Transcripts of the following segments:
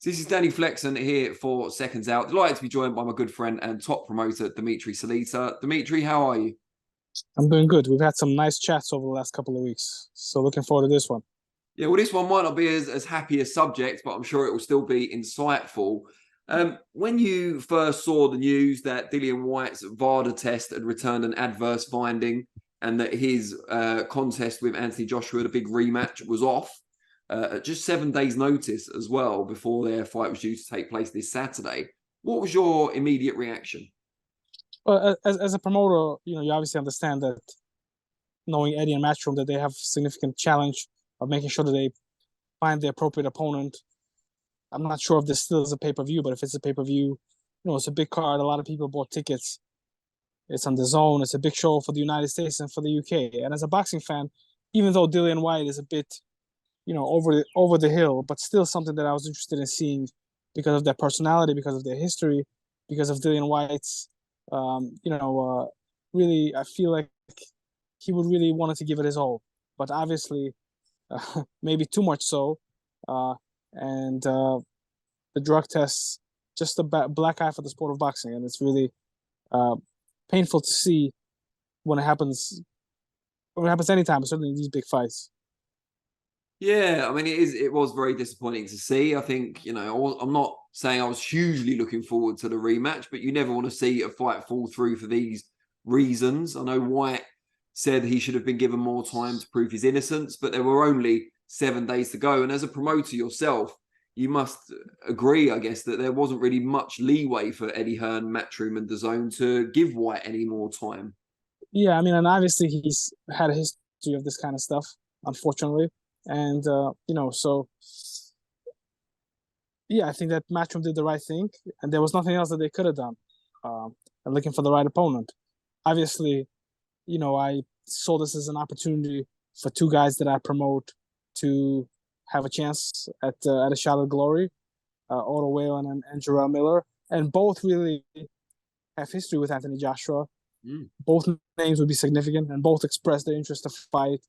So this is Danny Flexen here for Seconds Out. Delighted to be joined by my good friend and top promoter, Dmitry Salita. Dmitry, how are you? I'm doing good. We've had some nice chats over the last couple of weeks. So looking forward to this one. Yeah, well, this one might not be as happy a subject, but I'm sure it will still be insightful. When you first saw the news that Dillian Whyte's VADA test had returned an adverse finding and that his contest with Anthony Joshua, the big rematch, was off, at just 7 days' notice as well, before their fight was due to take place this Saturday, what was your immediate reaction? Well, as a promoter, you obviously understand that knowing Eddie and Matchroom, that they have significant challenge of making sure that they find the appropriate opponent. I'm not sure if this still is a pay-per-view, but if it's a pay-per-view, it's a big card. A lot of people bought tickets. It's on the zone. It's a big show for the United States and for the UK. And as a boxing fan, even though Dillian Whyte is a bit, over the hill, but still something that I was interested in seeing because of their personality, because of their history, because of Dillian Whyte's, really, I feel like he would really wanted to give it his all, but obviously, maybe too much so, the drug tests just a black eye for the sport of boxing, and it's really painful to see when it happens. When it happens anytime, certainly in these big fights. Yeah, I mean, it was very disappointing to see. I think, I'm not saying I was hugely looking forward to the rematch, but you never want to see a fight fall through for these reasons. I know Whyte said he should have been given more time to prove his innocence, but there were only 7 days to go. And as a promoter yourself, you must agree, I guess, that there wasn't really much leeway for Eddie Hearn, Matchroom, and DAZN to give Whyte any more time. Yeah, I mean, and obviously he's had a history of this kind of stuff, unfortunately. And, so, yeah, I think that Matchroom did the right thing, and there was nothing else that they could have done. And looking for the right opponent. Obviously, I saw this as an opportunity for two guys that I promote to have a chance at a shot at glory, OTTO WALLIN and Jarrell Miller, and both really have history with Anthony Joshua. Both names would be significant, and both expressed their interest to fight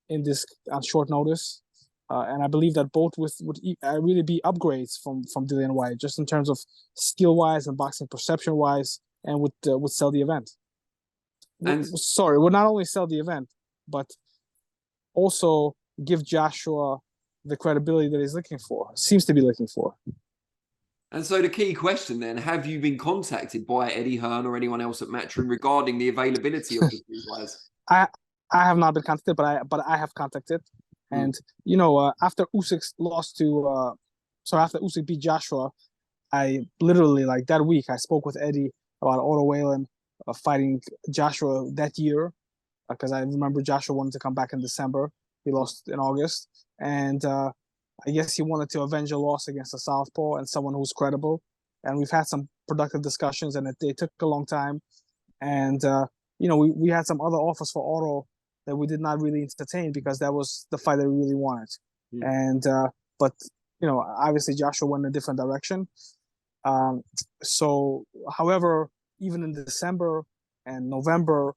in this on short notice. And I believe that both would really be upgrades from Dillian Whyte, just in terms of skill-wise and boxing perception-wise, and would sell the event. And would not only sell the event, but also give Joshua the credibility that he's looking for, seems to be looking for. And so the key question then, have you been contacted by Eddie Hearn or anyone else at Matchroom regarding the availability of the two guys? I have not been contacted, but I have contacted. And, after Usyk lost to, after Usyk beat Joshua, I literally, like that week, I spoke with Eddie about OTTO WALLIN fighting Joshua that year, because I remember Joshua wanted to come back in December. He lost in August. And I guess he wanted to avenge a loss against a southpaw and someone who's credible. And we've had some productive discussions, and they took a long time. And, we had some other offers for OTTO that we did not really entertain because that was the fight that we really wanted. And but obviously Joshua went in a different direction. So, however, even in December and November,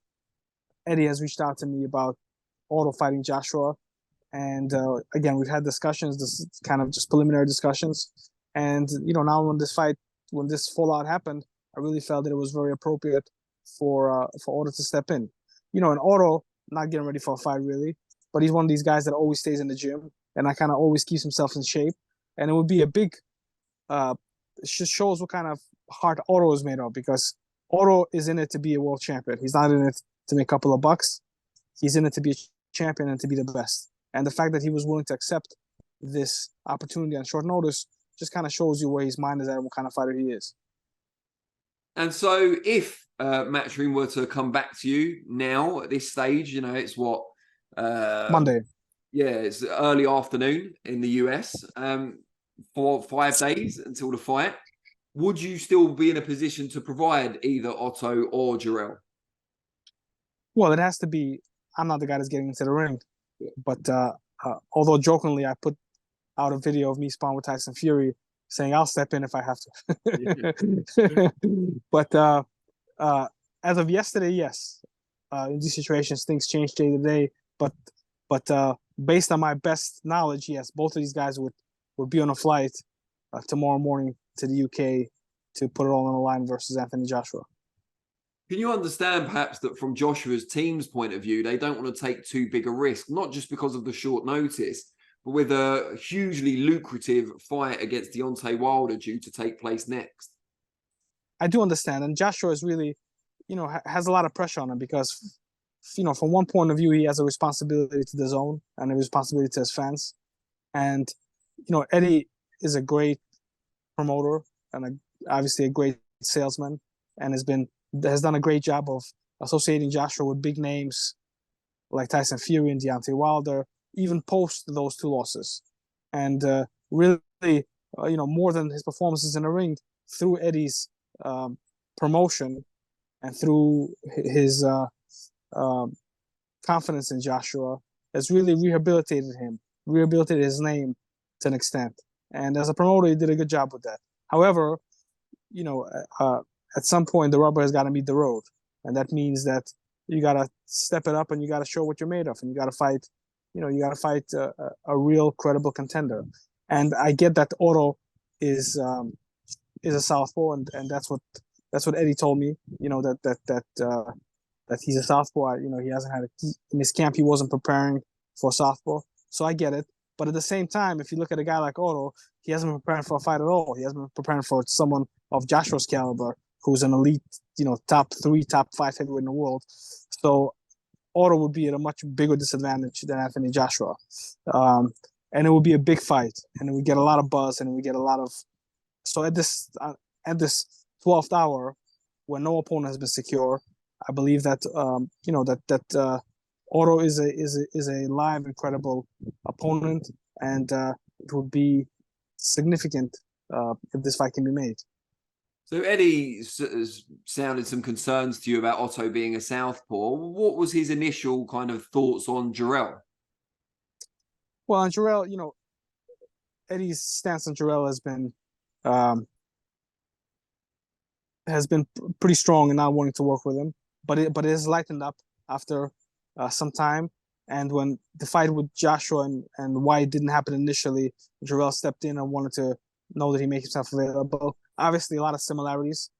Eddie has reached out to me about OTTO fighting Joshua, and again, we've had discussions. This is kind of just preliminary discussions, and now when this fallout happened, I really felt that it was very appropriate for OTTO to step in. And OTTO not getting ready for a fight really, but he's one of these guys that always stays in the gym and I kind of always keeps himself in shape. And it would be a big, it just shows what kind of heart OTTO is made of, because OTTO is in it to be a world champion. He's not in it to make a couple of bucks. He's in it to be a champion and to be the best. And the fact that he was willing to accept this opportunity on short notice just kind of shows you where his mind is at and what kind of fighter he is. And so if Matchroom were to come back to you now at this stage, it's what? Monday. Yeah, it's early afternoon in the US, for 5 days until the fight. Would you still be in a position to provide either OTTO or Jarrell? Well, it has to be. I'm not the guy that's getting into the ring. But although jokingly, I put out a video of me sparring with Tyson Fury saying I'll step in if I have to. But as of yesterday, yes. In these situations, things change day to day. But based on my best knowledge, yes, both of these guys would be on a flight tomorrow morning to the UK to put it all on the line versus Anthony Joshua. Can you understand perhaps that from Joshua's team's point of view, they don't want to take too big a risk, not just because of the short notice, but with a hugely lucrative fight against Deontay Wilder due to take place next? I do understand. And Joshua is really, has a lot of pressure on him because, from one point of view, he has a responsibility to the zone and a responsibility to his fans. And, Eddie is a great promoter and obviously a great salesman and has done a great job of associating Joshua with big names like Tyson Fury and Deontay Wilder, even post those two losses. And really, more than his performances in the ring, through Eddie's promotion and through his confidence in Joshua, has really rehabilitated his name to an extent. And as a promoter, he did a good job with that. However, at some point, the rubber has got to meet the road. And that means that you got to step it up and you got to show what you're made of. And you got to fight, a real credible contender. And I get that OTTO is a southpaw, and that's what Eddie told me. That he's a southpaw. He hasn't had in his camp. He wasn't preparing for southpaw, so I get it. But at the same time, if you look at a guy like OTTO, he hasn't been preparing for a fight at all. He hasn't been preparing for someone of Joshua's caliber, who's an elite, top 3, top 5 heavyweight in the world. So OTTO would be at a much bigger disadvantage than Anthony Joshua. And it would be a big fight, and it would get a lot of buzz, and we get a lot of. So at this 12th hour, when no opponent has been secure, I believe that OTTO is a live, incredible opponent, and it would be significant if this fight can be made. So Eddie sounded some concerns to you about OTTO being a southpaw. What was his initial kind of thoughts on Jarrell? Well, on Jarrell, Eddie's stance on Jarrell has been pretty strong in not wanting to work with him, but it has lightened up after some time. And when the fight with Joshua and Whyte didn't happen initially, Jarrell stepped in and wanted to know that he made himself available. Obviously, a lot of similarities,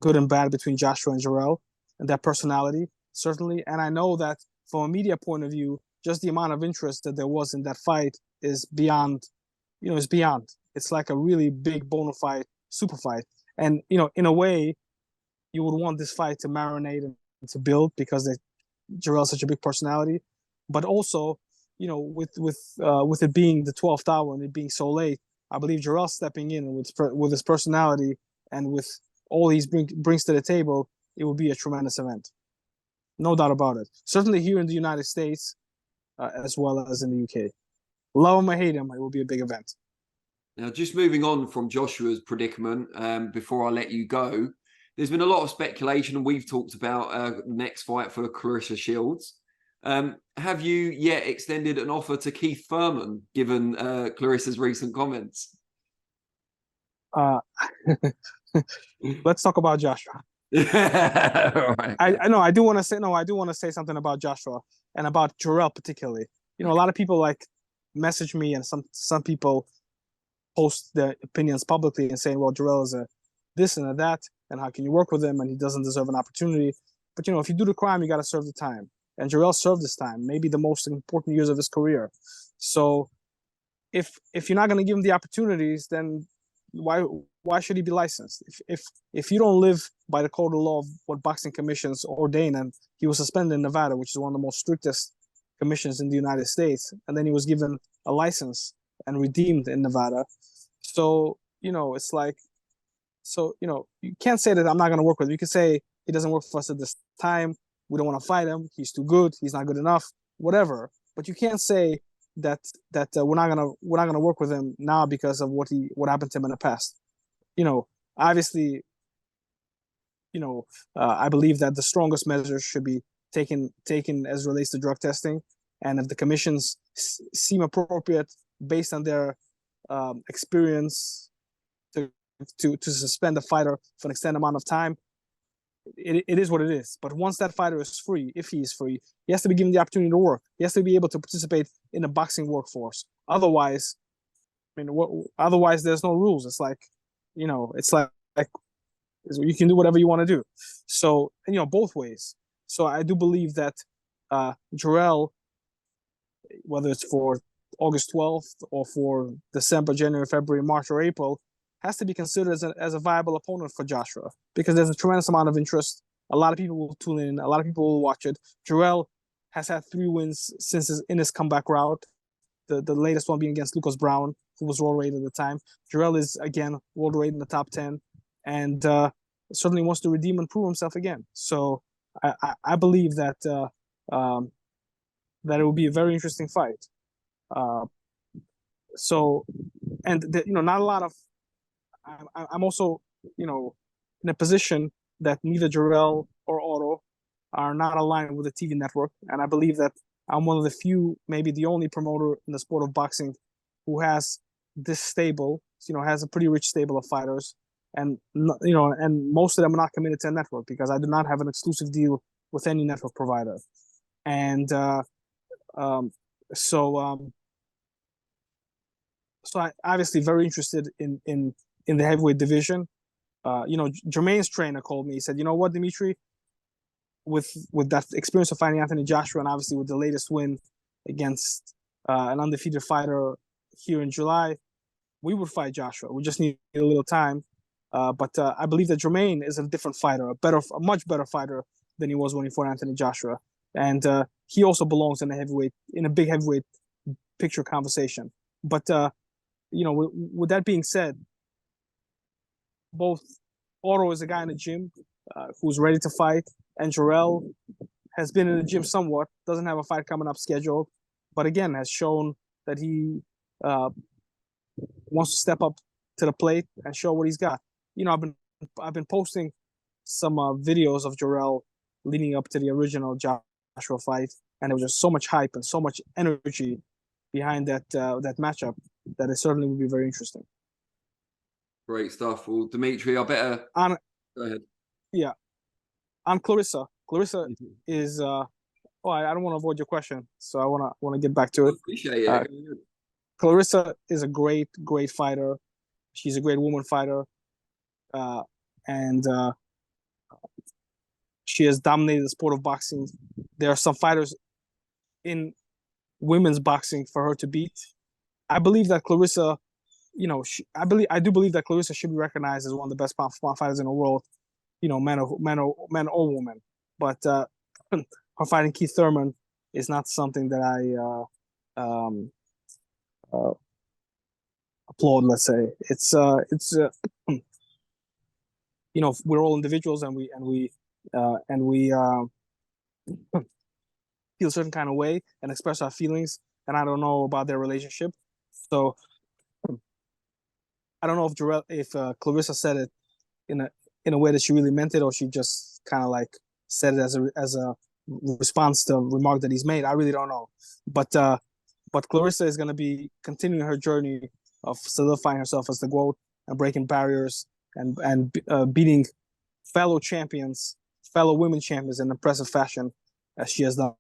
good and bad, between Joshua and Jarrell, and their personality, certainly. And I know that from a media point of view, just the amount of interest that there was in that fight is beyond, It's like a really big bona fide super fight. And, in a way, you would want this fight to marinate and to build because Jarrell's such a big personality. But also, with it being the 12th hour and it being so late, I believe Jarrell stepping in with his personality and with all he brings to the table, it will be a tremendous event. No doubt about it. Certainly here in the United States, as well as in the UK. Love him or hate him, it will be a big event. Now, just moving on from Joshua's predicament, before I let you go, there's been a lot of speculation, and we've talked about next fight for Clarissa Shields. Have you yet extended an offer to Keith Thurman, given Clarissa's recent comments? Let's talk about Joshua. Right. I do want to say something about Joshua and about Jarrell particularly. A lot of people message me, and some people post their opinions publicly and saying, well, Jarrell is a this and a that, and how can you work with him, and he doesn't deserve an opportunity. But if you do the crime, you got to serve the time. And Jarrell served his time, maybe the most important years of his career. So if you're not going to give him the opportunities, then why should he be licensed? If you don't live by the code of law of what boxing commissions ordain, and he was suspended in Nevada, which is one of the most strictest commissions in the United States, and then he was given a license and redeemed in Nevada. So, it's like, you can't say that I'm not going to work with him. You can say he doesn't work for us at this time. We don't want to fight him. He's too good. He's not good enough. Whatever. But you can't say that we're not gonna work with him now because of what happened to him in the past. Obviously, I believe that the strongest measures should be taken as relates to drug testing, and if the commissions seem appropriate based on their experience to suspend a fighter for an extended amount of time, it is what it is. But once that fighter is free, if he is free, he has to be given the opportunity to work. He has to be able to participate in the boxing workforce. Otherwise, I mean, otherwise there's no rules. It's like, it's like you can do whatever you want to do. So, both ways. So I do believe that Jarrell, whether it's for August 12th or for December, January, February, March, or April, has to be considered as a viable opponent for Joshua, because there's a tremendous amount of interest. A lot of people will tune in. A lot of people will watch it. Jarrell has had 3 wins since his comeback route. The latest one being against Lucas Brown, who was world rated at the time. Jarrell is, again, world rated in the top 10, and certainly wants to redeem and prove himself again. So I believe that that it will be a very interesting fight. So, and not a lot of. I'm also, in a position that neither Jarrell or OTTO are not aligned with the TV network, and I believe that I'm one of the few, maybe the only promoter in the sport of boxing who has this stable, has a pretty rich stable of fighters, and and most of them are not committed to a network because I do not have an exclusive deal with any network provider, and so I'm obviously very interested in the heavyweight division. Jermaine's trainer called me. He said, "You know what, Dmitry, with that experience of fighting Anthony Joshua, and obviously with the latest win against an undefeated fighter here in July, we would fight Joshua. We just need a little time. But I believe that Jermaine is a different fighter, a much better fighter than he was when he fought Anthony Joshua, and he also belongs in a big heavyweight picture conversation. But with that being said, both OTTO is a guy in the gym who's ready to fight, and Jarrell has been in the gym somewhat, doesn't have a fight coming up scheduled, but again has shown that he wants to step up to the plate and show what he's got. I've been posting some videos of Jarrell leading up to the original Joshua fight, and there was just so much hype and so much energy behind that matchup that it certainly would be very interesting. Great stuff. Well, Dmitry, I better go ahead. Yeah, on Clarissa. Clarissa is I don't want to avoid your question, so I want to get back to it. Appreciate it. Clarissa is a great fighter. She's a great woman fighter, and she has dominated the sport of boxing. There are some fighters in women's boxing for her to beat. I believe that Clarissa, I do believe that Clarissa should be recognized as one of the best pound fighters in the world, man or woman. But her fighting Keith Thurman is not something that I applaud. Let's say it's we're all individuals, and we feel a certain kind of way and express our feelings, and I don't know about their relationship, so I don't know if Clarissa said it in a way that she really meant it, or she just kind of like said it as a response to a remark that he's made. I really don't know, but Clarissa is going to be continuing her journey of solidifying herself as the GOAT and breaking barriers and beating fellow women champions in impressive fashion, as she has done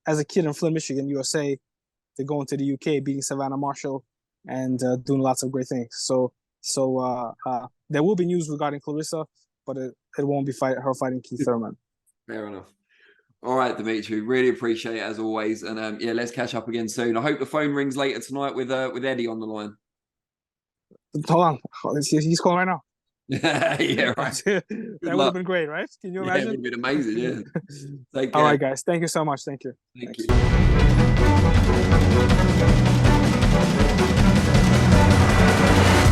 as a kid in Flint, Michigan, USA, to go into the UK, beating Savannah Marshall and doing lots of great things. So there will be news regarding Clarissa, but it won't be her fighting Keith Thurman. Fair enough. All right, Dmitry, really appreciate it as always, and let's catch up again soon. I hope the phone rings later tonight with Eddie on the line. Hold on, he's calling right now. Yeah, right. That would have been great, right? Can you imagine? Yeah, it would have been amazing. Yeah. Take care. All right, guys. Thank you so much. Thank you. Thank Thanks. you.